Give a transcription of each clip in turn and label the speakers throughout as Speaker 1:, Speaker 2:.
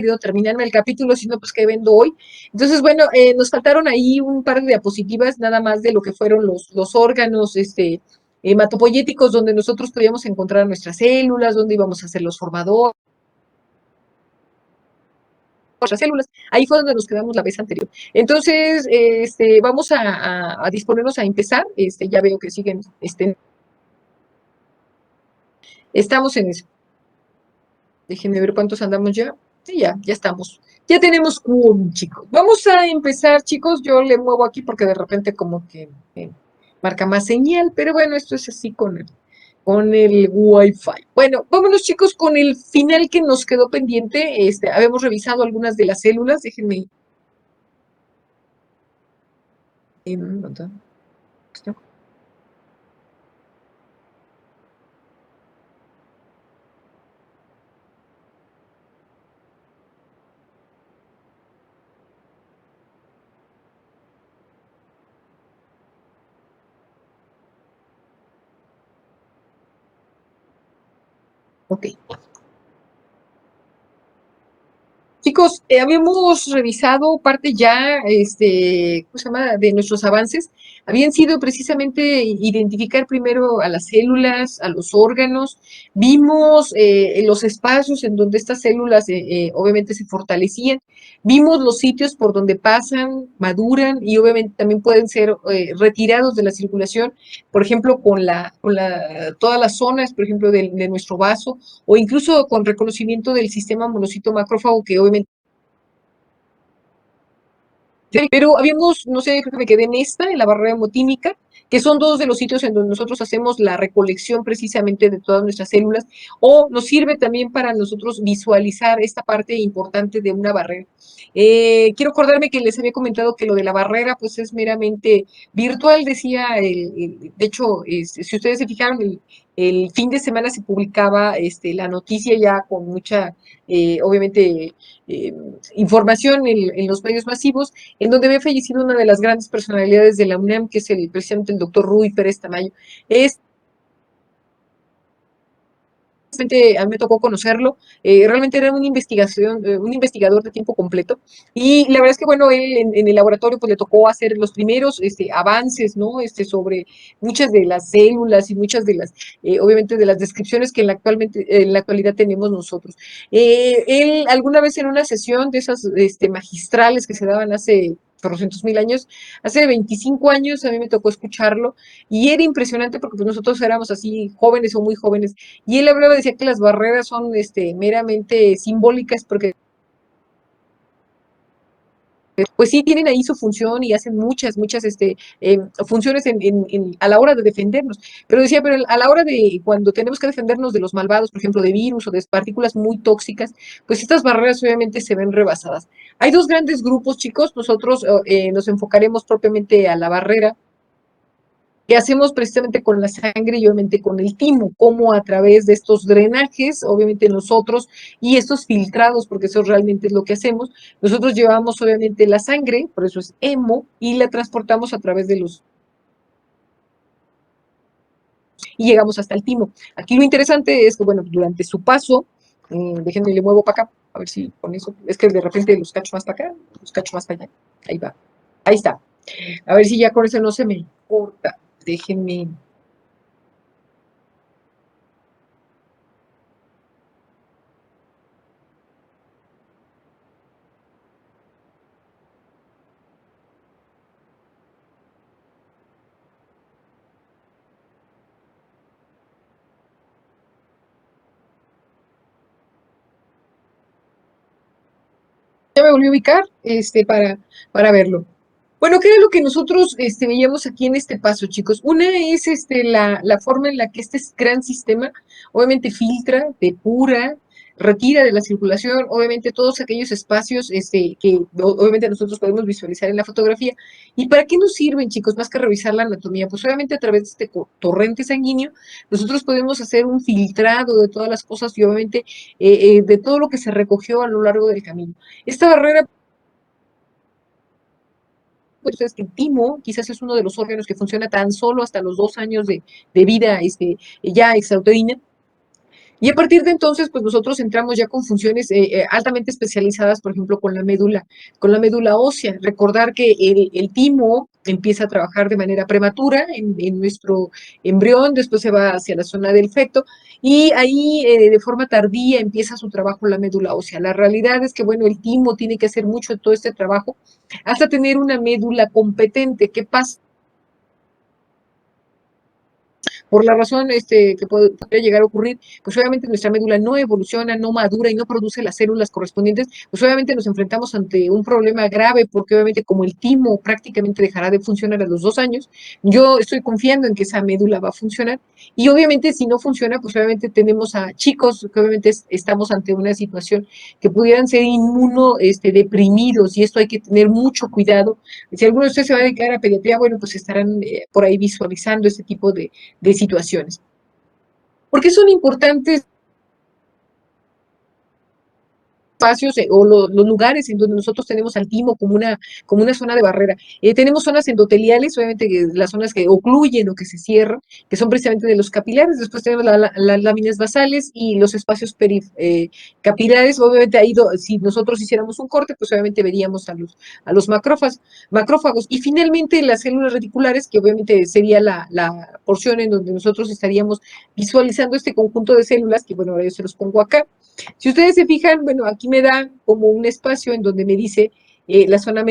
Speaker 1: querido terminarme el capítulo, sino pues que vendo hoy. Entonces, bueno, nos faltaron ahí un par de diapositivas nada más de lo que fueron los órganos, hematopoyéticos, donde nosotros podíamos encontrar nuestras células, donde íbamos a hacer los formadores, nuestras células. Ahí fue donde nos quedamos la vez anterior. Entonces, vamos a disponernos a empezar. Ya veo que siguen, estamos en eso. Déjenme ver cuántos andamos ya. Sí, ya estamos. Ya tenemos quórum, chicos. Vamos a empezar, chicos. Yo le muevo aquí porque de repente como que marca más señal, pero bueno, esto es así con el Wi-Fi. Bueno, vámonos, chicos, con el final que nos quedó pendiente. Habíamos revisado algunas de las células. Déjenme. ¿Dónde está? Ok. Chicos, habíamos revisado parte ya, ¿cómo se llama?, de nuestros avances. Habían sido precisamente identificar primero a las células, a los órganos. Vimos los espacios en donde estas células obviamente se fortalecían. Vimos los sitios por donde pasan, maduran y obviamente también pueden ser retirados de la circulación, por ejemplo, todas las zonas, por ejemplo, de nuestro vaso o incluso con reconocimiento del sistema monocito macrófago que obviamente. Pero habíamos, no sé, creo que me quedé en esta, en la barrera hemotímica, que son dos de los sitios en donde nosotros hacemos la recolección precisamente de todas nuestras células, o nos sirve también para nosotros visualizar esta parte importante de una barrera. Quiero acordarme que les había comentado que lo de la barrera, pues es meramente virtual, decía, de hecho, si ustedes se fijaron, el fin de semana se publicaba la noticia ya con mucha, obviamente, eh, información en los medios masivos, en donde había fallecido una de las grandes personalidades de la UNAM, que es precisamente el doctor Ruy Pérez Tamayo. A mí me tocó conocerlo, realmente era un investigador de tiempo completo, y la verdad es que, bueno, él en el laboratorio pues le tocó hacer los primeros avances, ¿no? Sobre muchas de las células y muchas de las, obviamente, de las descripciones que en la actualidad tenemos nosotros. Él alguna vez en una sesión de esas magistrales que se daban hace 400,000 años, hace 25 años a mí me tocó escucharlo, y era impresionante porque pues, nosotros éramos así jóvenes o muy jóvenes, y él hablaba, decía que las barreras son meramente simbólicas porque pues sí tienen ahí su función y hacen muchas funciones a la hora de defendernos. Pero decía, pero a la hora de cuando tenemos que defendernos de los malvados, por ejemplo, de virus o de partículas muy tóxicas, pues estas barreras obviamente se ven rebasadas. Hay dos grandes grupos, chicos. Nosotros nos enfocaremos propiamente a la barrera que hacemos precisamente con la sangre y obviamente con el timo, como a través de estos drenajes, obviamente nosotros, y estos filtrados, porque eso realmente es lo que hacemos, nosotros llevamos obviamente la sangre, por eso es hemo, y la transportamos a través de y llegamos hasta el timo. Aquí lo interesante es que, bueno, durante su paso, déjenme le muevo para acá, a ver si con eso, es que de repente los cacho más para acá, los cacho más para allá, ahí va, ahí está. A ver si ya con eso no se me corta, déjenme. Ya me volví a ubicar, para verlo. Bueno, ¿qué era lo que nosotros veíamos aquí en este paso, chicos? Una es la forma en la que este gran sistema obviamente filtra, depura, retira de la circulación, obviamente todos aquellos espacios que obviamente nosotros podemos visualizar en la fotografía. ¿Y para qué nos sirven, chicos, más que revisar la anatomía? Pues obviamente a través de este torrente sanguíneo, nosotros podemos hacer un filtrado de todas las cosas y obviamente de todo lo que se recogió a lo largo del camino. Esta barrera, pues es que el timo quizás es uno de los órganos que funciona tan solo hasta los 2 años de vida ya extrauterina, Y a partir de entonces, pues nosotros entramos ya con funciones altamente especializadas, por ejemplo, con la médula ósea. Recordar que el timo empieza a trabajar de manera prematura en nuestro embrión, después se va hacia la zona del feto y ahí de forma tardía empieza su trabajo la médula ósea. La realidad es que, bueno, el timo tiene que hacer mucho de todo este trabajo hasta tener una médula competente. ¿Qué pasa? Por la razón que podría llegar a ocurrir, pues obviamente nuestra médula no evoluciona, no madura y no produce las células correspondientes, pues obviamente nos enfrentamos ante un problema grave porque obviamente como el timo prácticamente dejará de funcionar a los 2 años, yo estoy confiando en que esa médula va a funcionar y obviamente si no funciona, pues obviamente tenemos a chicos que obviamente estamos ante una situación que pudieran ser deprimidos y esto hay que tener mucho cuidado. Si alguno de ustedes se va a dedicar a pediatría, bueno, pues estarán por ahí visualizando este tipo de situaciones. ¿Por qué son importantes espacios los lugares en donde nosotros tenemos al timo como una zona de barrera? Tenemos zonas endoteliales, obviamente las zonas que ocluyen o que se cierran, que son precisamente de los capilares, después tenemos las láminas basales y los espacios capilares, obviamente ahí si nosotros hiciéramos un corte, pues obviamente veríamos a los macrófagos, y finalmente las células reticulares, que obviamente sería la porción en donde nosotros estaríamos visualizando este conjunto de células, que bueno, ahora yo se los pongo acá. Si ustedes se fijan, bueno, aquí me da como un espacio en donde me dice la zona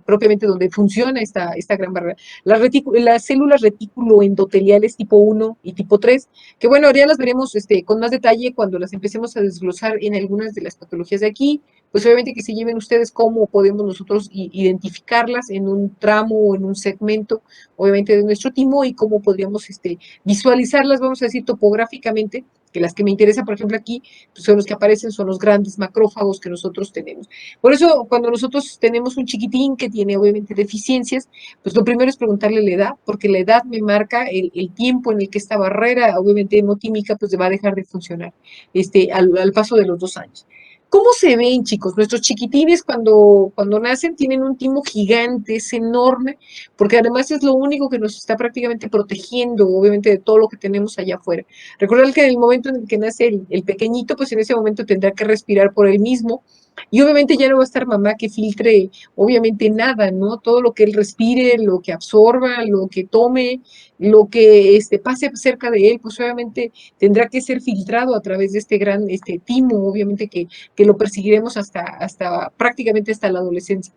Speaker 1: propiamente donde funciona esta gran barrera. Las células retículo endoteliales tipo 1 y tipo 3, que bueno, ahora ya las veremos con más detalle cuando las empecemos a desglosar en algunas de las patologías de aquí, pues obviamente que se lleven ustedes cómo podemos nosotros identificarlas en un tramo o en un segmento, obviamente de nuestro timo y cómo podríamos visualizarlas, vamos a decir, topográficamente, que las que me interesan, por ejemplo, aquí, pues son los que aparecen, son los grandes macrófagos que nosotros tenemos. Por eso, cuando nosotros tenemos un chiquitín que tiene obviamente deficiencias, pues lo primero es preguntarle la edad, porque la edad me marca el tiempo en el que esta barrera, obviamente hemotímica, pues va a dejar de funcionar al paso de los 2 años. ¿Cómo se ven, chicos? Nuestros chiquitines cuando nacen tienen un timo gigante, es enorme, porque además es lo único que nos está prácticamente protegiendo, obviamente, de todo lo que tenemos allá afuera. Recordar que en el momento en el que nace el pequeñito, pues en ese momento tendrá que respirar por él mismo, y obviamente ya no va a estar mamá que filtre, obviamente nada, ¿no? Todo lo que él respire, lo que absorba, lo que tome, lo que pase cerca de él, pues obviamente tendrá que ser filtrado a través de este gran timo, obviamente que lo perseguiremos hasta prácticamente hasta la adolescencia.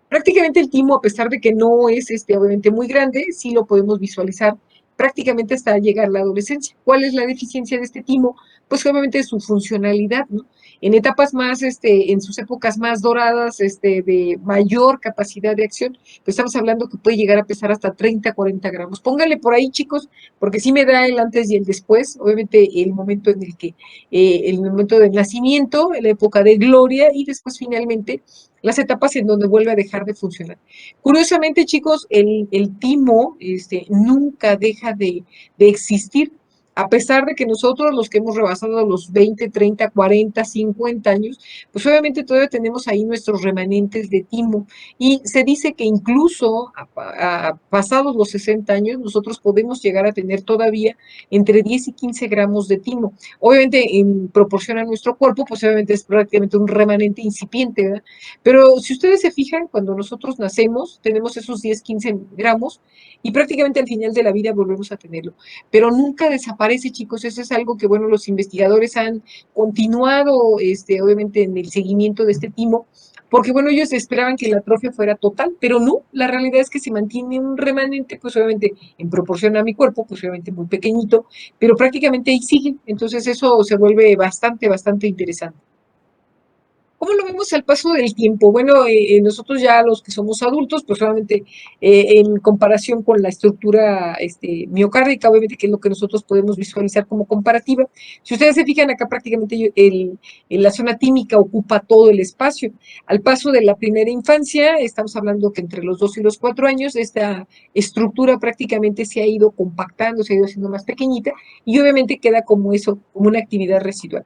Speaker 1: Prácticamente el timo, a pesar de que no es obviamente muy grande, sí lo podemos visualizar prácticamente hasta llegar a la adolescencia. ¿Cuál es la deficiencia de este timo? Pues obviamente su funcionalidad, ¿no? En etapas más, en sus épocas más doradas, de mayor capacidad de acción, pues estamos hablando que puede llegar a pesar hasta 30, 40 gramos. Pónganle por ahí, chicos, porque sí me da el antes y el después, obviamente el momento del nacimiento, la época de gloria y después finalmente las etapas en donde vuelve a dejar de funcionar. Curiosamente, chicos, el timo nunca deja de existir, a pesar de que nosotros, los que hemos rebasado los 20, 30, 40, 50 años, pues obviamente todavía tenemos ahí nuestros remanentes de timo. Y se dice que incluso pasados los 60 años, nosotros podemos llegar a tener todavía entre 10 y 15 gramos de timo. Obviamente, en proporción a nuestro cuerpo, pues obviamente es prácticamente un remanente incipiente, ¿verdad? Pero si ustedes se fijan, cuando nosotros nacemos, tenemos esos 10, 15 gramos y prácticamente al final de la vida volvemos a tenerlo. Pero nunca desaparece, chicos. Eso es algo que, bueno, los investigadores han continuado, obviamente, en el seguimiento de este timo, porque, bueno, ellos esperaban que la atrofia fuera total, pero no, la realidad es que se mantiene un remanente, pues obviamente en proporción a mi cuerpo, pues obviamente muy pequeñito, pero prácticamente ahí sigue. Entonces eso se vuelve bastante, bastante interesante. ¿Cómo lo vemos al paso del tiempo? Bueno, nosotros ya los que somos adultos, pues solamente en comparación con la estructura miocárdica, obviamente que es lo que nosotros podemos visualizar como comparativa. Si ustedes se fijan acá prácticamente la zona tímica ocupa todo el espacio. Al paso de la primera infancia, estamos hablando que entre los 2 y los 4 años, esta estructura prácticamente se ha ido compactando, se ha ido haciendo más pequeñita y obviamente queda como eso, como una actividad residual.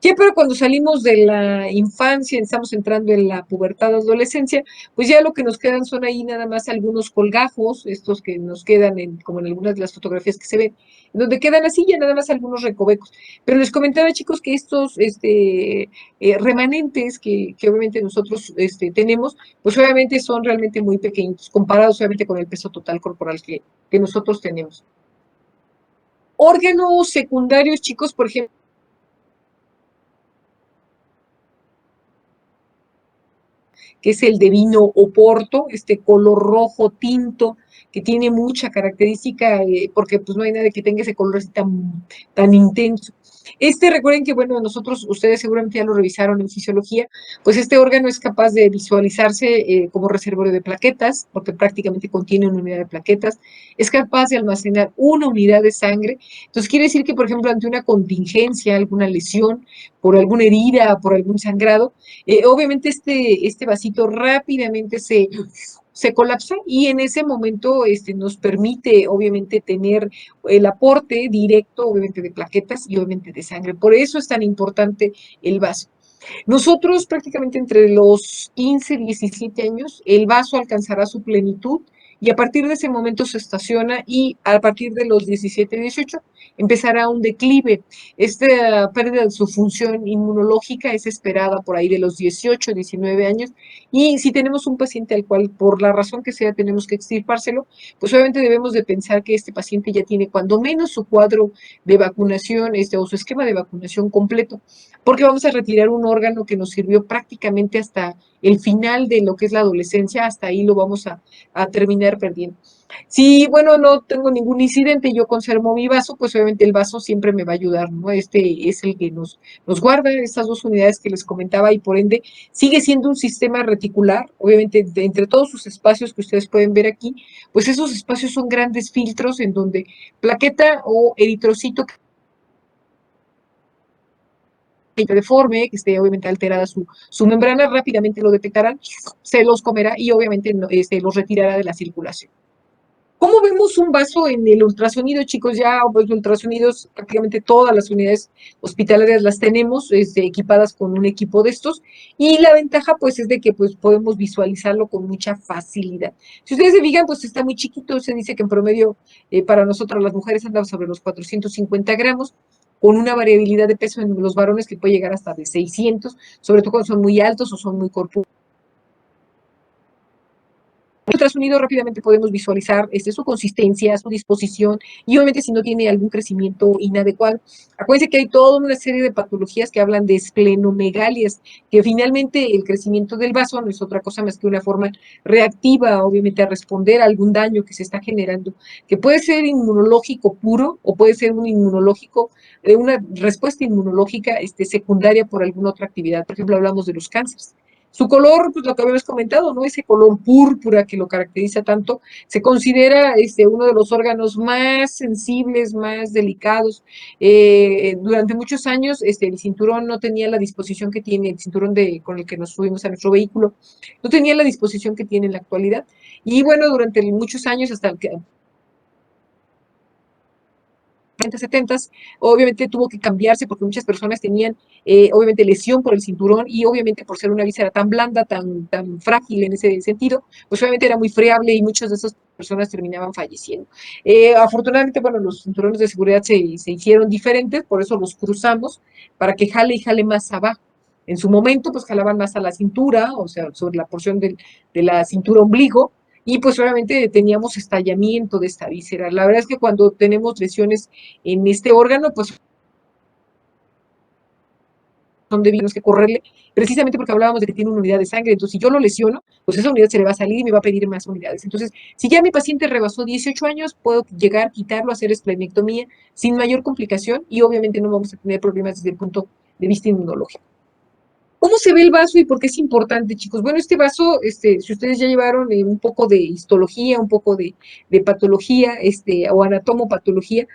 Speaker 1: Ya pero cuando salimos de la infancia, estamos entrando en la pubertad, adolescencia, pues ya lo que nos quedan son ahí nada más algunos colgajos, estos que nos quedan como en algunas de las fotografías que se ven, donde quedan así ya nada más algunos recovecos. Pero les comentaba, chicos, que estos remanentes que obviamente nosotros tenemos, pues obviamente son realmente muy pequeños, comparados obviamente con el peso total corporal que nosotros tenemos. Órganos secundarios, chicos, por ejemplo, que es el de vino Oporto, este color rojo tinto, que tiene mucha característica, porque pues no hay nada que tenga ese color así tan intenso. Recuerden que, bueno, nosotros, ustedes seguramente ya lo revisaron en fisiología, pues este órgano es capaz de visualizarse como reservorio de plaquetas, porque prácticamente contiene una unidad de plaquetas, es capaz de almacenar una unidad de sangre, entonces quiere decir que, por ejemplo, ante una contingencia, alguna lesión, por alguna herida, por algún sangrado, obviamente este vasito rápidamente se colapsa y en ese momento nos permite obviamente tener el aporte directo obviamente de plaquetas y obviamente de sangre. Por eso es tan importante el vaso. Nosotros prácticamente entre los 15 y 17 años el vaso alcanzará su plenitud y a partir de ese momento se estaciona y a partir de los 17 y 18 empezará un declive. Esta pérdida de su función inmunológica es esperada por ahí de los 18, 19 años y si tenemos un paciente al cual por la razón que sea tenemos que extirpárselo, pues obviamente debemos de pensar que este paciente ya tiene cuando menos su cuadro de vacunación o su esquema de vacunación completo, porque vamos a retirar un órgano que nos sirvió prácticamente hasta el final de lo que es la adolescencia, hasta ahí lo vamos a terminar perdiendo. Si, bueno, no tengo ningún incidente, yo conservo mi vaso, pues obviamente el vaso siempre me va a ayudar, ¿no? Este es el que nos guarda estas dos unidades que les comentaba y por ende sigue siendo un sistema reticular, obviamente entre todos sus espacios que ustedes pueden ver aquí, pues esos espacios son grandes filtros en donde plaqueta o eritrocito que deforme, que esté obviamente alterada su membrana, rápidamente lo detectarán, se los comerá y obviamente los retirará de la circulación. ¿Cómo vemos un vaso en el ultrasonido, chicos? Ya, pues, ultrasonidos, prácticamente todas las unidades hospitalarias las tenemos equipadas con un equipo de estos, y la ventaja, pues, es de que pues, podemos visualizarlo con mucha facilidad. Si ustedes se fijan, pues está muy chiquito, se dice que en promedio para nosotras las mujeres anda sobre los 450 gramos, con una variabilidad de peso en los varones que puede llegar hasta de 600, sobre todo cuando son muy altos o son muy corpulentos. Ultrasonido rápidamente podemos visualizar su consistencia, su disposición y obviamente si no tiene algún crecimiento inadecuado. Acuérdense que hay toda una serie de patologías que hablan de esplenomegalias, que finalmente el crecimiento del vaso no es otra cosa más que una forma reactiva, obviamente, a responder a algún daño que se está generando, que puede ser inmunológico puro o puede ser un inmunológico, una respuesta inmunológica secundaria por alguna otra actividad. Por ejemplo, hablamos de los cánceres. Su color, pues lo que habíamos comentado, ¿no? Ese color púrpura que lo caracteriza tanto, se considera uno de los órganos más sensibles, más delicados. Durante muchos años, el cinturón no tenía la disposición que tiene, el cinturón con el que nos subimos a nuestro vehículo, no tenía la disposición que tiene en la actualidad. Y bueno, durante muchos años, hasta que 70, obviamente tuvo que cambiarse porque muchas personas tenían, obviamente, lesión por el cinturón y obviamente por ser una víscera tan blanda, tan frágil en ese sentido, pues obviamente era muy friable y muchas de esas personas terminaban falleciendo. Afortunadamente, bueno, los cinturones de seguridad se hicieron diferentes, por eso los cruzamos para que jale y jale más abajo. En su momento, pues jalaban más a la cintura, o sea, sobre la porción de la cintura ombligo, y pues obviamente teníamos estallamiento de esta víscera. La verdad es que cuando tenemos lesiones en este órgano, pues son debidos que correrle, precisamente porque hablábamos de que tiene una unidad de sangre, entonces si yo lo lesiono, pues esa unidad se le va a salir y me va a pedir más unidades. Entonces, si ya mi paciente rebasó 18 años, puedo llegar, quitarlo, hacer esplenectomía sin mayor complicación y obviamente no vamos a tener problemas desde el punto de vista inmunológico. ¿Cómo se ve el vaso y por qué es importante, chicos? Bueno, este vaso, si ustedes ya llevaron un poco de histología, un poco de patología, o anatomopatología,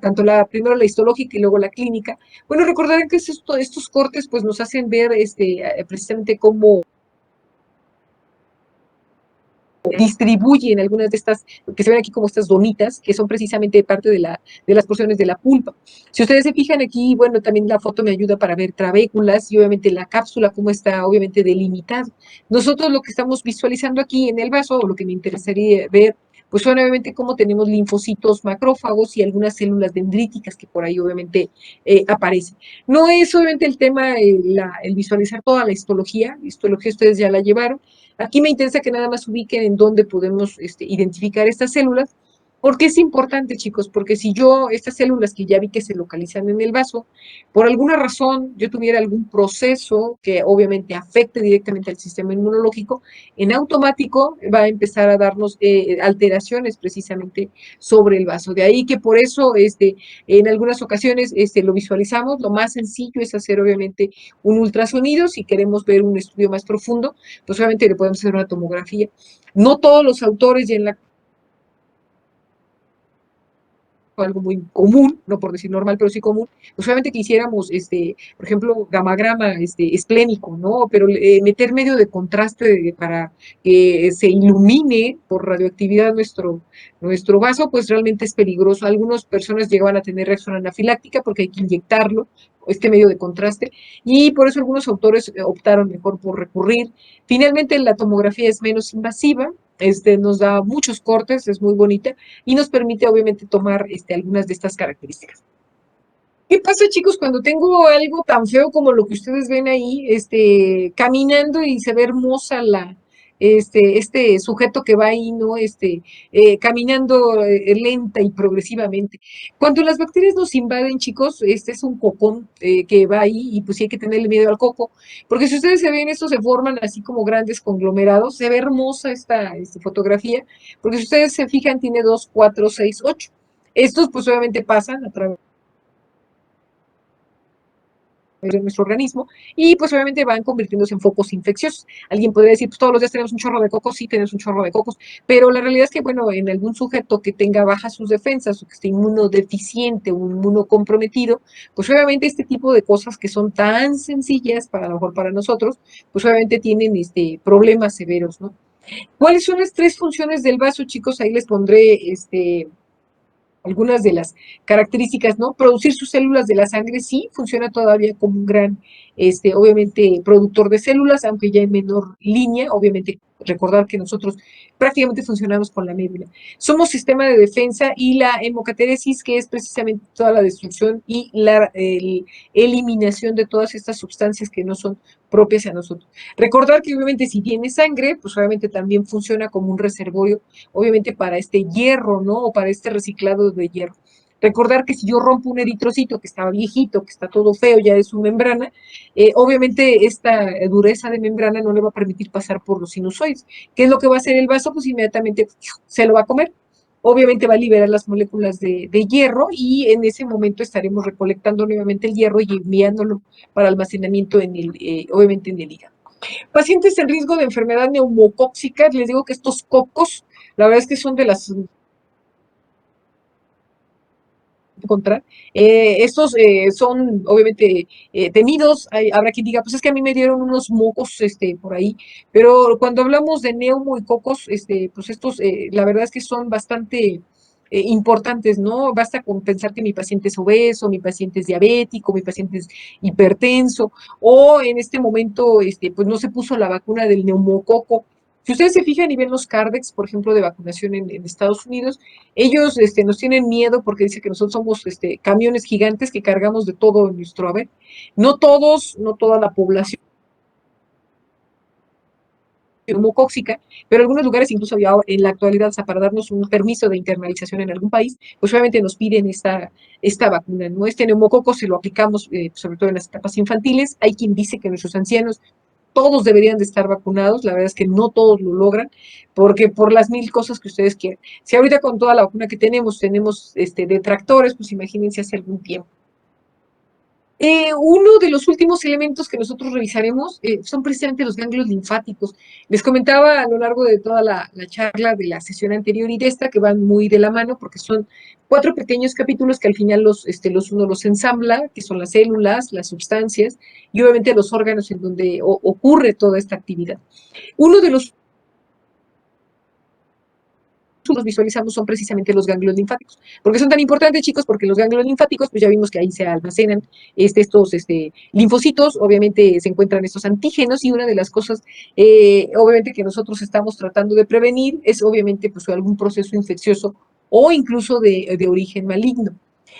Speaker 1: tanto primero la histológica y luego la clínica, bueno, recordarán que estos cortes pues nos hacen ver precisamente cómo distribuyen algunas de estas, que se ven aquí como estas donitas, que son precisamente parte de las porciones de la pulpa. Si ustedes se fijan aquí, bueno, también la foto me ayuda para ver trabéculas y obviamente la cápsula, cómo está obviamente delimitada. Nosotros lo que estamos visualizando aquí en el vaso, o lo que me interesaría ver, pues son obviamente cómo tenemos linfocitos macrófagos y algunas células dendríticas que por ahí obviamente aparecen. No es obviamente el tema, el visualizar toda la histología ustedes ya la llevaron. Aquí me interesa que nada más ubiquen en dónde podemos identificar estas células. ¿Por qué es importante, chicos? Porque si yo, estas células que ya vi que se localizan en el vaso, por alguna razón yo tuviera algún proceso que obviamente afecte directamente al sistema inmunológico, en automático va a empezar a darnos alteraciones precisamente sobre el vaso. De ahí que por eso en algunas ocasiones lo visualizamos. Lo más sencillo es hacer obviamente un ultrasonido. Si queremos ver un estudio más profundo, pues obviamente le podemos hacer una tomografía. No todos los autores, y en la algo muy común, no por decir normal, pero sí común, pues obviamente que hiciéramos, por ejemplo, gamagrama esplénico, ¿no? Pero meter medio de contraste para que se ilumine por radioactividad nuestro vaso, pues realmente es peligroso. Algunas personas llegaban a tener reacción anafiláctica porque hay que inyectarlo, este medio de contraste, y por eso algunos autores optaron mejor por recurrir. Finalmente, la tomografía es menos invasiva, nos da muchos cortes, es muy bonita, y nos permite obviamente tomar algunas de estas características. ¿Qué pasa, chicos, cuando tengo algo tan feo como lo que ustedes ven ahí, caminando y se ve hermosa este sujeto que va ahí, ¿no? Caminando lenta y progresivamente. Cuando las bacterias nos invaden, chicos, este es un cocón que va ahí y pues sí hay que tenerle miedo al coco, porque si ustedes se ven, estos se forman así como grandes conglomerados, se ve hermosa esta fotografía, porque si ustedes se fijan, tiene 2, 4, 6, 8. Estos pues obviamente pasan a través de nuestro organismo y pues obviamente van convirtiéndose en focos infecciosos. Alguien podría decir, pues todos los días tenemos un chorro de cocos, sí tenemos un chorro de cocos, pero la realidad es que, bueno, en algún sujeto que tenga bajas sus defensas o que esté inmunodeficiente o inmunocomprometido, pues obviamente este tipo de cosas que son tan sencillas para a lo mejor para nosotros, pues obviamente tienen problemas severos, ¿no? ¿Cuáles son las 3 funciones del vaso, chicos? Ahí les pondré algunas de las características, ¿no? Producir sus células de la sangre sí funciona todavía como un gran, obviamente, productor de células, aunque ya en menor línea, obviamente, recordar que nosotros prácticamente funcionamos con la médula. Somos sistema de defensa y la hemocateresis, que es precisamente toda la destrucción y la eliminación de todas estas sustancias que no son propias a nosotros. Recordar que obviamente si tiene sangre, pues obviamente también funciona como un reservorio obviamente para este hierro, ¿no? O para este reciclado de hierro. Recordar que si yo rompo un eritrocito que estaba viejito, que está todo feo ya de su membrana, obviamente esta dureza de membrana no le va a permitir pasar por los sinusoides. ¿Qué es lo que va a hacer el vaso? Pues inmediatamente se lo va a comer. Obviamente va a liberar las moléculas de hierro y en ese momento estaremos recolectando nuevamente el hierro y enviándolo para almacenamiento obviamente en el hígado. Pacientes en riesgo de enfermedad neumocóxica, les digo que estos cocos, la verdad es que son de las encontrar. Estos son obviamente temidos. Habrá quien diga, pues es que a mí me dieron unos mocos por ahí, pero cuando hablamos de neumo y cocos, pues estos, la verdad es que son bastante importantes, ¿no? Basta con pensar que mi paciente es obeso, mi paciente es diabético, mi paciente es hipertenso, o en este momento, pues no se puso la vacuna del neumococo. Si ustedes se fijan y ven los CARDEX, por ejemplo, de vacunación en Estados Unidos, ellos nos tienen miedo porque dicen que nosotros somos camiones gigantes que cargamos de todo en nuestro haber. No todos, no toda la población neumocóxica, pero en algunos lugares, incluso ya en la actualidad, o sea, para darnos un permiso de internalización en algún país, pues obviamente nos piden esta vacuna, ¿no? Este neumococo se lo aplicamos sobre todo en las etapas infantiles. Hay quien dice que nuestros ancianos todos deberían de estar vacunados, la verdad es que no todos lo logran, porque por las 1000 cosas que ustedes quieren. Si ahorita con toda la vacuna que tenemos detractores, pues imagínense hace algún tiempo. Uno de los últimos elementos que nosotros revisaremos son precisamente los ganglios linfáticos. Les comentaba a lo largo de toda la charla de la sesión anterior y de esta, que van muy de la mano, porque son 4 pequeños capítulos que al final uno los ensambla, que son las células, las sustancias y obviamente los órganos en donde ocurre toda esta actividad. Uno de los nosotros visualizamos son precisamente los ganglios linfáticos. ¿Por qué son tan importantes, chicos? Porque los ganglios linfáticos, pues ya vimos que ahí se almacenan estos linfocitos, obviamente se encuentran estos antígenos y una de las cosas, obviamente, que nosotros estamos tratando de prevenir es, obviamente, pues algún proceso infeccioso o incluso de origen maligno.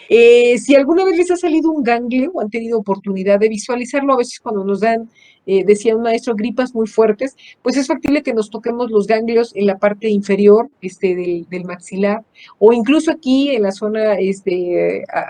Speaker 1: Si alguna vez les ha salido un ganglio o han tenido oportunidad de visualizarlo, a veces cuando nos dan, decía un maestro, gripas muy fuertes, pues es factible que nos toquemos los ganglios en la parte inferior del maxilar o incluso aquí en la zona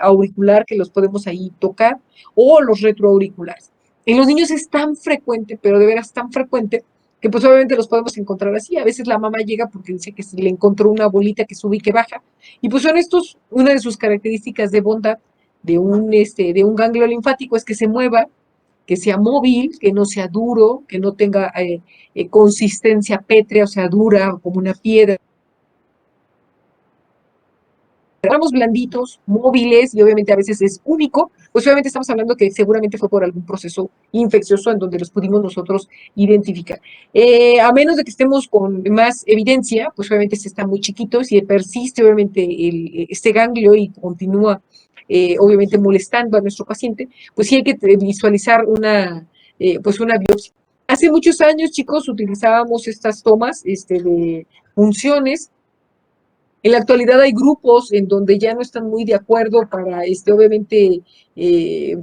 Speaker 1: auricular que los podemos ahí tocar o los retroauriculares. En los niños es tan frecuente, pero de veras tan frecuente, que pues obviamente los podemos encontrar así. A veces la mamá llega porque dice que se le encontró una bolita que sube y que baja, y pues son estos, una de sus características de bondad de un ganglio linfático es que se mueva, que sea móvil, que no sea duro, que no tenga consistencia pétrea, o sea, dura como una piedra. Ramos blanditos, móviles y obviamente a veces es único, pues obviamente estamos hablando que seguramente fue por algún proceso infeccioso en donde los pudimos nosotros identificar. A menos de que estemos con más evidencia, pues obviamente se está muy chiquito, si persiste obviamente este ganglio y continúa obviamente molestando a nuestro paciente, pues sí hay que visualizar pues una biopsia. Hace muchos años, chicos, utilizábamos estas tomas de funciones. En la actualidad hay grupos en donde ya no están muy de acuerdo para, obviamente,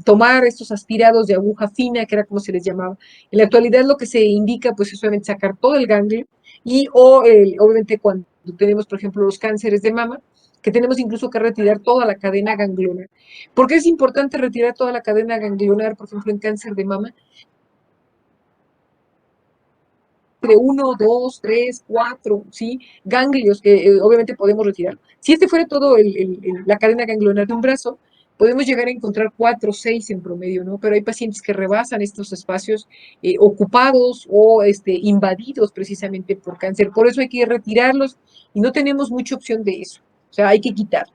Speaker 1: tomar estos aspirados de aguja fina, que era como se les llamaba. En la actualidad lo que se indica, pues, es obviamente sacar todo el ganglio y, obviamente, cuando tenemos, por ejemplo, los cánceres de mama, que tenemos incluso que retirar toda la cadena ganglionar. ¿Por qué es importante retirar toda la cadena ganglionar, por ejemplo, en cáncer de mama? De uno, dos, tres, cuatro, ¿sí? Ganglios que obviamente podemos retirar. Si este fuera todo la cadena ganglionar de un brazo, podemos llegar a encontrar cuatro o seis en promedio, ¿no? Pero hay pacientes que rebasan estos espacios ocupados o invadidos precisamente por cáncer. Por eso hay que retirarlos y no tenemos mucha opción de eso. O sea, hay que quitar.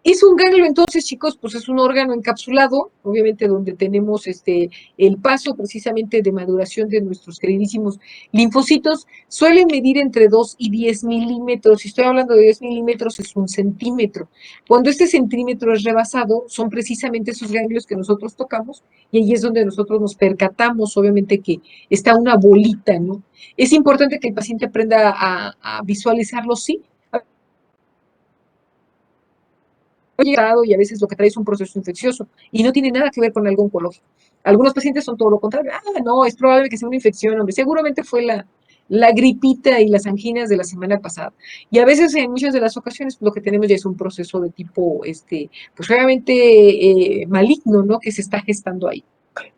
Speaker 1: Es un ganglio, entonces, chicos, pues es un órgano encapsulado, obviamente donde tenemos el paso precisamente de maduración de nuestros queridísimos linfocitos. Suelen medir entre 2 y 10 milímetros. Si estoy hablando de 10 milímetros, es un centímetro. Cuando este centímetro es rebasado, son precisamente esos ganglios que nosotros tocamos y ahí es donde nosotros nos percatamos, obviamente, que está una bolita, ¿no? Es importante que el paciente aprenda a visualizarlo, sí, llegado y a veces lo que trae es un proceso infeccioso y no tiene nada que ver con algo oncológico. Algunos pacientes son todo lo contrario. No, es probable que sea una infección, hombre. Seguramente fue la gripita y las anginas de la semana pasada. Y a veces, en muchas de las ocasiones, lo que tenemos ya es un proceso de tipo, pues realmente maligno, ¿no? Que se está gestando ahí.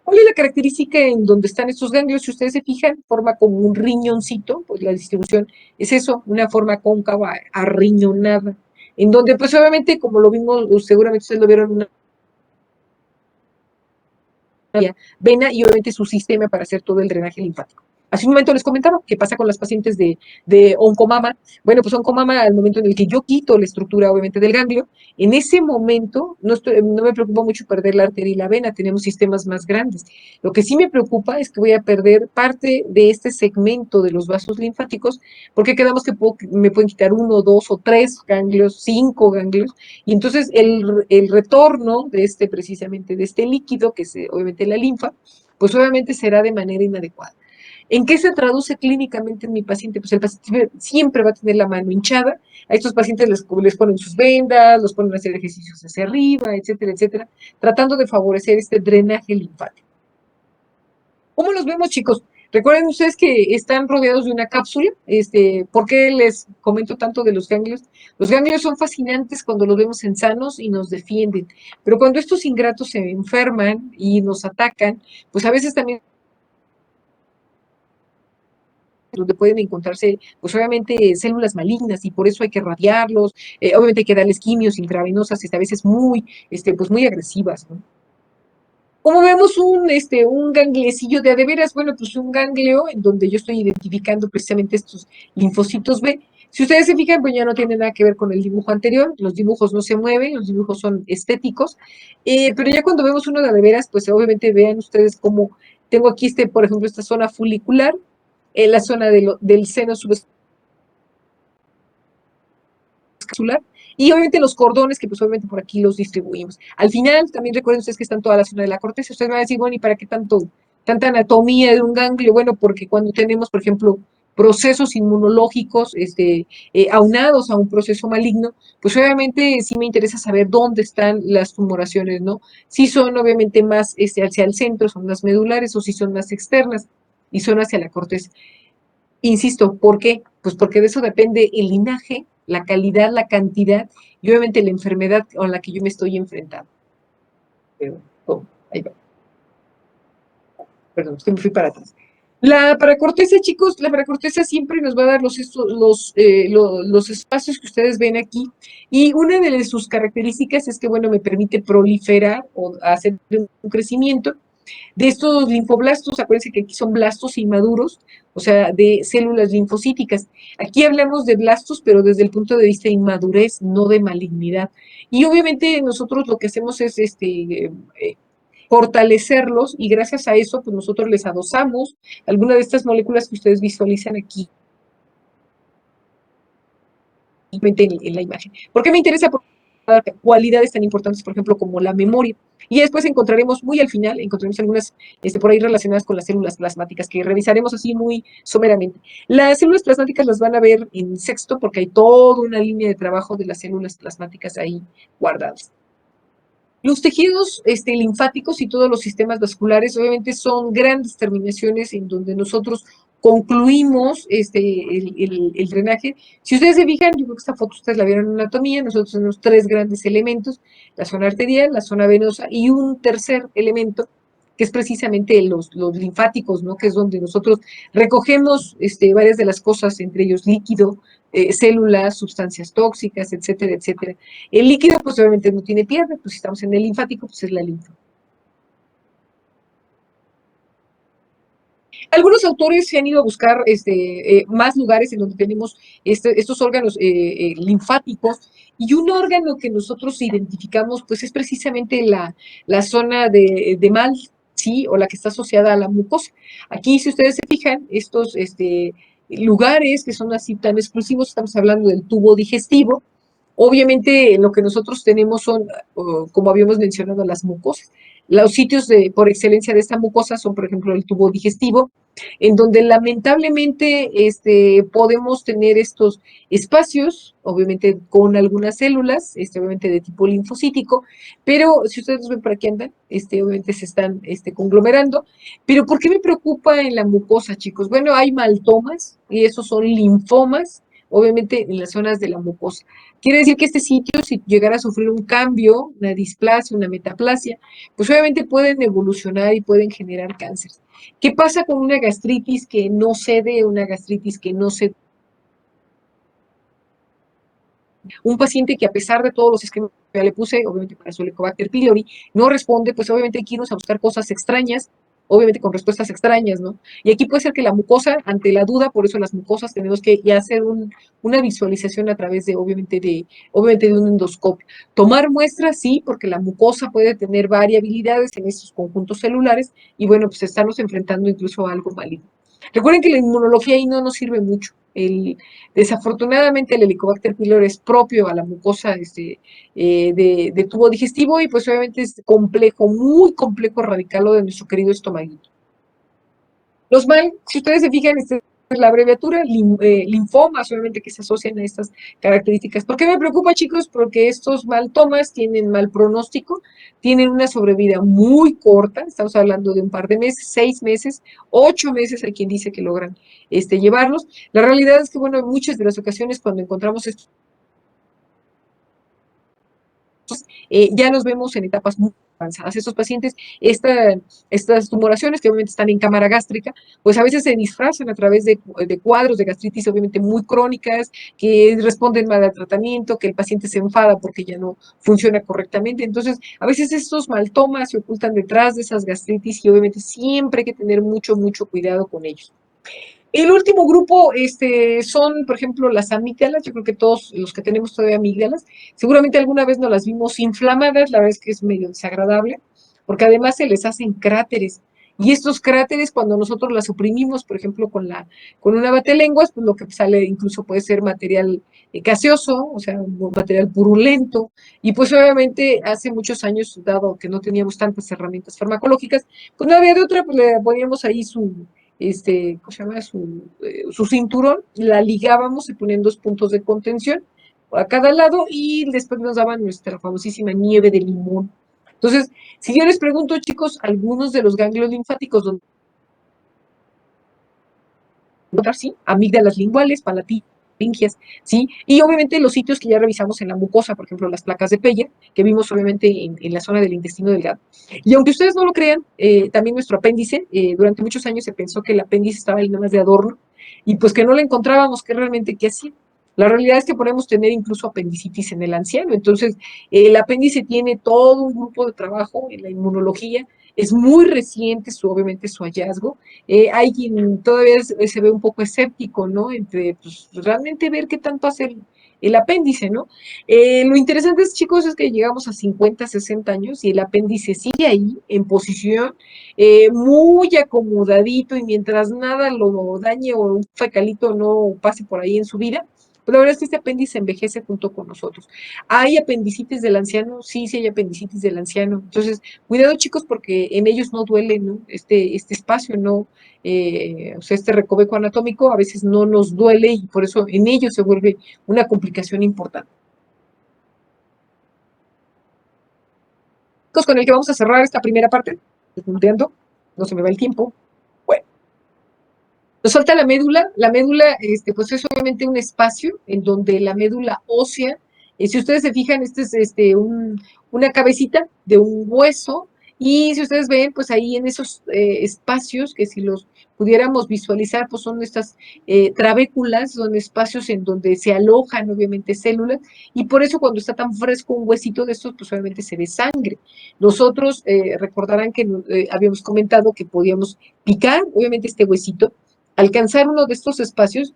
Speaker 1: ¿Cuál es la característica en donde están estos ganglios? Si ustedes se fijan, forma como un riñoncito, pues la distribución es eso, una forma cóncava, arriñonada, en donde pues obviamente, como lo vimos, seguramente ustedes lo vieron, una vena y obviamente su sistema para hacer todo el drenaje linfático. Hace un momento les comentaba qué pasa con las pacientes de oncomama. Bueno, pues oncomama, al momento en el que yo quito la estructura, obviamente, del ganglio, en ese momento no me preocupa mucho perder la arteria y la vena, tenemos sistemas más grandes. Lo que sí me preocupa es que voy a perder parte de este segmento de los vasos linfáticos, porque quedamos que me pueden quitar uno, dos o tres ganglios, cinco ganglios, y entonces el retorno de precisamente de este líquido, que es obviamente la linfa, pues obviamente será de manera inadecuada. ¿En qué se traduce clínicamente en mi paciente? Pues el paciente siempre va a tener la mano hinchada. A estos pacientes les ponen sus vendas, los ponen a hacer ejercicios hacia arriba, etcétera, etcétera, tratando de favorecer este drenaje linfático. ¿Cómo los vemos, chicos? Recuerden ustedes que están rodeados de una cápsula. ¿Por qué les comento tanto de los ganglios? Los ganglios son fascinantes cuando los vemos en sanos y nos defienden, pero cuando estos ingratos se enferman y nos atacan, pues a veces también donde pueden encontrarse, pues obviamente, células malignas y por eso hay que radiarlos, obviamente hay que darles quimios intravenosas, a veces pues muy agresivas, ¿no? ¿Cómo vemos un gangliecillo de veras? Bueno, pues un ganglio en donde yo estoy identificando precisamente estos linfocitos B. Si ustedes se fijan, pues ya no tiene nada que ver con el dibujo anterior, los dibujos no se mueven, los dibujos son estéticos, pero ya cuando vemos uno de veras, pues obviamente vean ustedes cómo tengo aquí por ejemplo, esta zona folicular, la zona del seno subescrotal, celular, y obviamente los cordones que pues obviamente por aquí los distribuimos. Al final, también recuerden ustedes que están toda la zona de la corteza, ustedes van a decir, bueno, ¿y para qué tanta anatomía de un ganglio? Bueno, porque cuando tenemos, por ejemplo, procesos inmunológicos aunados a un proceso maligno, pues obviamente sí me interesa saber dónde están las tumoraciones, ¿no? Si son obviamente más hacia el centro, son más medulares, o si son más externas y son hacia la corteza. Insisto, ¿por qué? Pues porque de eso depende el linaje, la calidad, la cantidad y obviamente la enfermedad con la que yo me estoy enfrentando. Pero, oh, ahí va. Perdón, es que me fui para atrás. La paracorteza, chicos, la paracorteza siempre nos va a dar los espacios que ustedes ven aquí. Y una de sus características es que, bueno, me permite proliferar o hacer un crecimiento de estos linfoblastos. Acuérdense que aquí son blastos inmaduros, o sea, de células linfocíticas. Aquí hablamos de blastos, pero desde el punto de vista de inmadurez, no de malignidad. Y obviamente nosotros lo que hacemos es fortalecerlos, y gracias a eso, pues nosotros les adosamos alguna de estas moléculas que ustedes visualizan aquí en la imagen. ¿Por qué me interesa? Porque cualidades tan importantes, por ejemplo, como la memoria. Y después encontraremos, muy al final, encontraremos algunas por ahí relacionadas con las células plasmáticas que revisaremos así muy someramente. Las células plasmáticas las van a ver en sexto porque hay toda una línea de trabajo de las células plasmáticas ahí guardadas. Los tejidos linfáticos y todos los sistemas vasculares obviamente son grandes terminaciones en donde nosotros concluimos el drenaje. Si ustedes se fijan, yo creo que esta foto ustedes la vieron en anatomía, nosotros tenemos tres grandes elementos: la zona arterial, la zona venosa y un tercer elemento que es precisamente los linfáticos, ¿no? Que es donde nosotros recogemos varias de las cosas, entre ellos líquido, células, sustancias tóxicas, etcétera, etcétera. El líquido, pues obviamente no tiene pierde, pues si estamos en el linfático, pues es la linfa. Algunos autores se han ido a buscar más lugares en donde tenemos estos órganos linfáticos, y un órgano que nosotros identificamos, pues es precisamente la zona de Mal, ¿sí? O la que está asociada a la mucosa. Aquí, si ustedes se fijan, estos lugares que son así tan exclusivos, estamos hablando del tubo digestivo. Obviamente, lo que nosotros tenemos son, como habíamos mencionado, las mucosas. Los sitios por excelencia de esta mucosa son, por ejemplo, el tubo digestivo, en donde lamentablemente podemos tener estos espacios, obviamente con algunas células, obviamente de tipo linfocítico, pero si ustedes ven por aquí andan, obviamente se están conglomerando. Pero ¿por qué me preocupa en la mucosa, chicos? Bueno, hay maltomas y esos son linfomas, obviamente en las zonas de la mucosa. Quiere decir que este sitio, si llegara a sufrir un cambio, una displasia, una metaplasia, pues obviamente pueden evolucionar y pueden generar cáncer. ¿Qué pasa con una gastritis que no cede, una gastritis que no cede? Un paciente que, a pesar de todos los esquemas que ya le puse, obviamente para su Helicobacter pylori, no responde, pues obviamente hay que irnos a buscar cosas extrañas, obviamente con respuestas extrañas, ¿no? Y aquí puede ser que la mucosa, ante la duda, por eso las mucosas tenemos que ya hacer una visualización a través de, obviamente de un endoscopio. Tomar muestras, sí, porque la mucosa puede tener variabilidades en estos conjuntos celulares, y bueno, pues estarnos enfrentando incluso a algo maligno. Recuerden que la inmunología ahí no nos sirve mucho. Desafortunadamente el Helicobacter pylori es propio a la mucosa de tubo digestivo, y pues obviamente es complejo, muy complejo erradicarlo de nuestro querido estomaguito. Los MAL, si ustedes se fijan, es la abreviatura, linfomas, obviamente, que se asocian a estas características. ¿Por qué me preocupa, chicos? Porque estos maltomas tienen mal pronóstico, tienen una sobrevida muy corta, estamos hablando de un par de meses, 6 meses, 8 meses, hay quien dice que logran llevarlos. La realidad es que, bueno, en muchas de las ocasiones cuando encontramos estos ya los vemos en etapas muy avanzadas. Estos pacientes, estas tumoraciones que obviamente están en cámara gástrica, pues a veces se disfrazan a través de cuadros de gastritis obviamente muy crónicas, que responden mal al tratamiento, que el paciente se enfada porque ya no funciona correctamente. Entonces, a veces estos maltomas se ocultan detrás de esas gastritis, y obviamente siempre hay que tener mucho, mucho cuidado con ellos. El último grupo son, por ejemplo, las amígdalas. Yo creo que todos los que tenemos todavía amígdalas, seguramente alguna vez nos las vimos inflamadas. La verdad es que es medio desagradable, porque además se les hacen cráteres. Y estos cráteres, cuando nosotros las suprimimos, por ejemplo, con una batelenguas, pues lo que sale incluso puede ser material gaseoso, o sea, un material purulento, y pues obviamente hace muchos años, dado que no teníamos tantas herramientas farmacológicas, pues no había de otra, pues le poníamos ahí ¿cómo se llama? Su cinturón, la ligábamos, se ponían 2 puntos de contención a cada lado y después nos daban nuestra famosísima nieve de limón. Entonces, si yo les pregunto, chicos, algunos de los ganglios linfáticos donde sí, amígdalas linguales, palatingias, ¿sí? Y obviamente los sitios que ya revisamos en la mucosa, por ejemplo, las placas de Peyer, que vimos obviamente en la zona del intestino delgado. Y aunque ustedes no lo crean, también nuestro apéndice, durante muchos años se pensó que el apéndice estaba ahí nada más de adorno, y pues que no le encontrábamos que realmente qué hacía. La realidad es que podemos tener incluso apendicitis en el anciano. Entonces, el apéndice tiene todo un grupo de trabajo en la inmunología. Es muy reciente, obviamente, su hallazgo. Hay quien todavía se ve un poco escéptico, ¿no? Entre pues, realmente ver qué tanto hace el apéndice, ¿no? Lo interesante, chicos, es que llegamos a 50, 60 años y el apéndice sigue ahí, en posición, muy acomodadito, y mientras nada lo dañe o un fecalito no pase por ahí en su vida, pues la verdad es que este apéndice envejece junto con nosotros. ¿Hay apendicitis del anciano? Sí, sí hay apendicitis del anciano. Entonces, cuidado, chicos, porque en ellos no duele, ¿no? Este espacio, ¿no? O sea, este recoveco anatómico a veces no nos duele y por eso en ellos se vuelve una complicación importante. Chicos, con el que vamos a cerrar esta primera parte, punteando, no se me va el tiempo. Bueno, nos falta la médula, pues es obviamente un espacio en donde la médula ósea, si ustedes se fijan, este es una cabecita de un hueso, y si ustedes ven, pues ahí en esos espacios, que si los pudiéramos visualizar, pues son estas trabéculas, son espacios en donde se alojan obviamente células, y por eso cuando está tan fresco un huesito de estos, pues obviamente se ve sangre. Nosotros recordarán que habíamos comentado que podíamos picar, obviamente, este huesito, alcanzar uno de estos espacios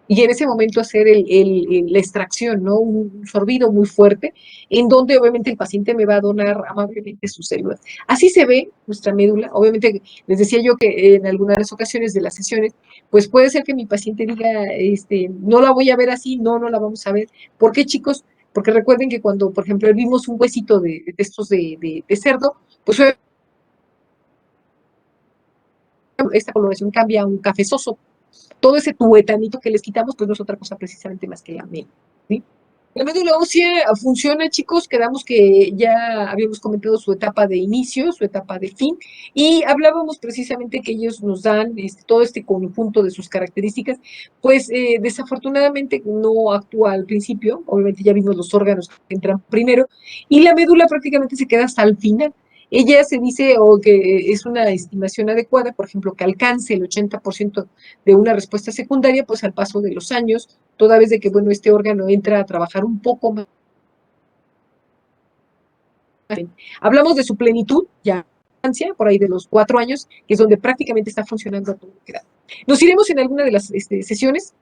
Speaker 1: y en ese momento hacer la extracción, ¿no? Un sorbido muy fuerte, en donde obviamente el paciente me va a donar amablemente sus células. Así se ve nuestra médula. Obviamente, les decía yo que en algunas ocasiones de las sesiones, pues puede ser que mi paciente diga, no la voy a ver así, no la vamos a ver. ¿Por qué, chicos? Porque recuerden que cuando, por ejemplo, vimos un huesito de estos de cerdo, pues esta coloración cambia a un cafezoso. Todo ese tuetanito que les quitamos, pues no es otra cosa precisamente más que la médula, ¿sí? La médula ósea funciona, chicos, quedamos que ya habíamos comentado su etapa de inicio, su etapa de fin, y hablábamos precisamente que ellos nos dan todo este conjunto de sus características, pues desafortunadamente no actúa al principio, obviamente ya vimos los órganos que entran primero, y la médula prácticamente se queda hasta el final. Ella se dice, o que es una estimación adecuada, por ejemplo, que alcance el 80% de una respuesta secundaria, pues al paso de los años, toda vez de que, bueno, este órgano entra a trabajar un poco más. Hablamos de su plenitud, ya por ahí de los 4 años, que es donde prácticamente está funcionando a todo lo que da. Nos iremos en alguna de las sesiones.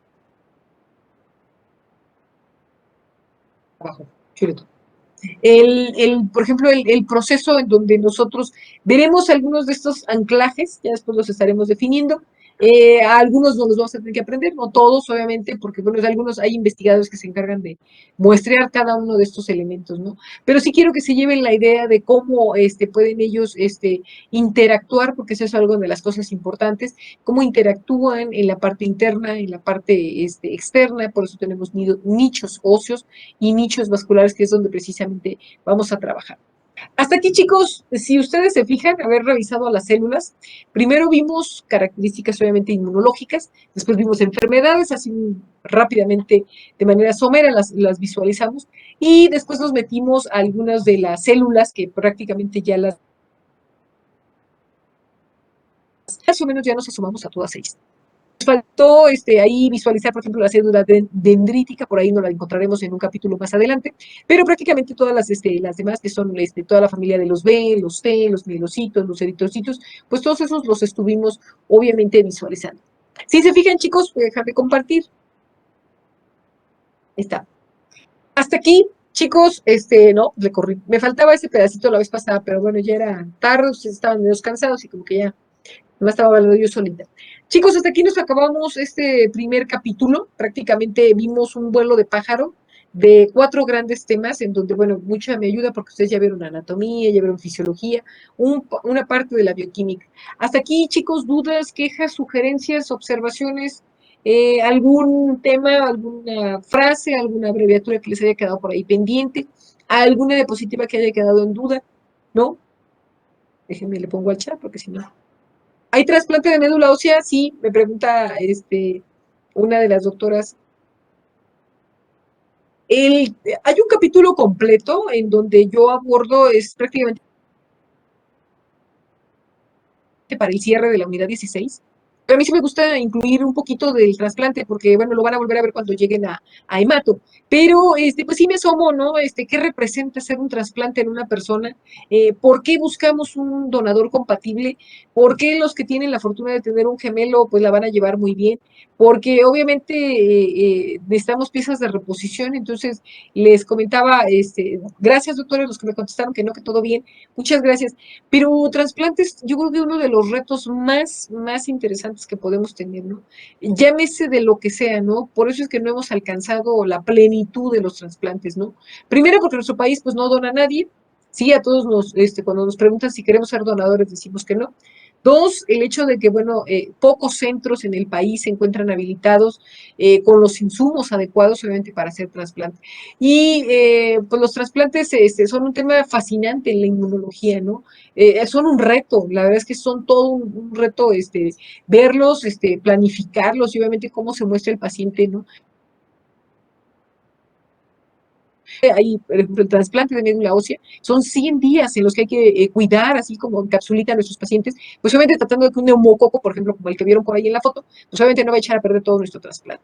Speaker 1: Abajo, chuleto. Por ejemplo, el proceso en donde nosotros veremos algunos de estos anclajes, ya después los estaremos definiendo. A algunos no los vamos a tener que aprender, no todos, obviamente, porque bueno, algunos hay investigadores que se encargan de muestrear cada uno de estos elementos, ¿no? Pero sí quiero que se lleven la idea de cómo pueden ellos interactuar, porque eso es algo de las cosas importantes, cómo interactúan en la parte interna, en la parte externa, por eso tenemos nichos óseos y nichos vasculares, que es donde precisamente vamos a trabajar. Hasta aquí, chicos, si ustedes se fijan, haber revisado las células, primero vimos características obviamente inmunológicas, después vimos enfermedades, así rápidamente, de manera somera, las visualizamos, y después nos metimos a algunas de las células que prácticamente ya más o menos ya nos asomamos a todas ellas. Faltó ahí visualizar, por ejemplo, la célula dendrítica, por ahí no la encontraremos en un capítulo más adelante, pero prácticamente todas las demás, que son toda la familia de los B, los T, los mielocitos, los eritrocitos, pues todos esos los estuvimos obviamente visualizando. Si se fijan, chicos, voy a dejar de compartir. Ahí está. Hasta aquí, chicos, no, le corrí. Me faltaba ese pedacito la vez pasada, pero bueno, ya era tarde, ustedes estaban medio cansados y como que ya No estaba hablando yo solita. Chicos, hasta aquí nos acabamos este primer capítulo. Prácticamente vimos un vuelo de pájaro de 4 grandes temas en donde, bueno, mucha me ayuda porque ustedes ya vieron anatomía, ya vieron fisiología, una parte de la bioquímica. Hasta aquí, chicos, dudas, quejas, sugerencias, observaciones, algún tema, alguna frase, alguna abreviatura que les haya quedado por ahí pendiente, alguna diapositiva que haya quedado en duda, ¿no? Déjenme, le pongo al chat porque si no. ¿Hay trasplante de médula ósea? Sí, me pregunta una de las doctoras. Hay un capítulo completo en donde yo abordo, es prácticamente para el cierre de la unidad 16. Pero a mí sí me gusta incluir un poquito del trasplante, porque bueno, lo van a volver a ver cuando lleguen a hemato. Pero pues sí me asomo, ¿no? ¿Qué representa hacer un trasplante en una persona? ¿Por qué buscamos un donador compatible? ¿Por qué los que tienen la fortuna de tener un gemelo, pues la van a llevar muy bien? Porque obviamente necesitamos piezas de reposición, entonces les comentaba, gracias doctores, los que me contestaron que no, que todo bien, muchas gracias. Pero trasplantes, yo creo que uno de los retos más interesantes que podemos tener, ¿no? Llámese de lo que sea, ¿no? Por eso es que no hemos alcanzado la plenitud de los trasplantes, ¿no? Primero porque nuestro país pues no dona a nadie, sí, a todos cuando nos preguntan si queremos ser donadores decimos que no. Dos, el hecho de que, bueno, pocos centros en el país se encuentran habilitados con los insumos adecuados, obviamente, para hacer trasplantes. Y pues los trasplantes son un tema fascinante en la inmunología, ¿no? Son un reto, la verdad es que son todo un reto verlos, planificarlos y obviamente cómo se muestra el paciente, ¿no? Ahí, por ejemplo, el trasplante de médula ósea son 100 días en los que hay que cuidar, así como en capsulita a nuestros pacientes, pues obviamente tratando de que un neumococo, por ejemplo, como el que vieron por ahí en la foto, pues obviamente no va a echar a perder todo nuestro trasplante.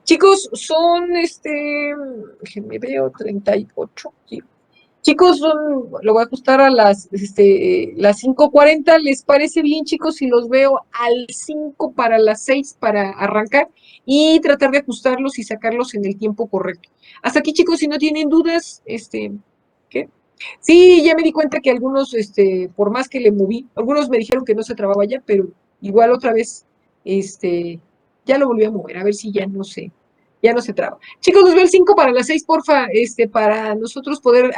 Speaker 1: Chicos, son, me veo 38, sí. Chicos, lo voy a ajustar a las 5:40. ¿Les parece bien, chicos, si los veo al 5 para las 6 para arrancar y tratar de ajustarlos y sacarlos en el tiempo correcto? Hasta aquí, chicos, si no tienen dudas, ¿qué? Sí, ya me di cuenta que algunos, por más que le moví, algunos me dijeron que no se trababa ya, pero igual otra vez, este, ya lo volví a mover, a ver si ya no se traba. Chicos, nos veo el 5 para las 6, porfa, para nosotros poder